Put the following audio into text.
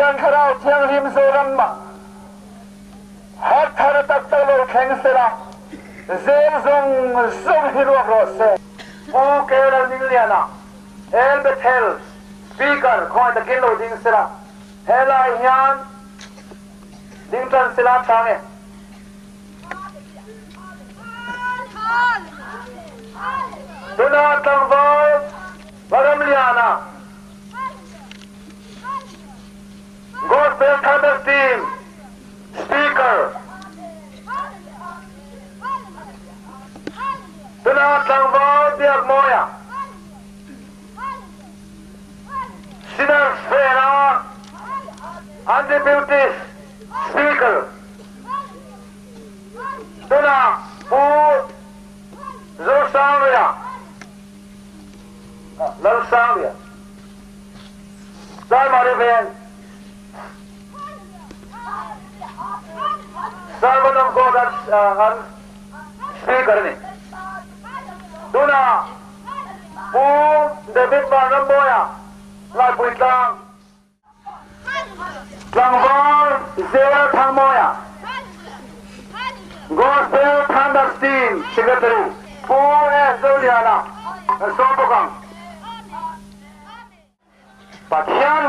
Kan kara tiang lim soram ma. Hat thar tak tak lo kheng sera. Zel zong hiruak ro se. O kera ningliana. El betel. Speaker koi ta kin lo ding sera. Hela hian. Ding tan sera tange. Tuna tangvo. Varam liana. Gospel Thunder Team, Speaker. Tuna tangvo biak moya. Sinner Sfera, Undisputed Speaker. Tuna Pu Zosavia, Lalsavia. Salmari Ben. Servant of God and speaker ni. Tuna Pu David Baramboya Lai Puitang Langvar Zera Thamoya Gospel Thunder Team Secretary Pu Zoliana Sobokang Pakistan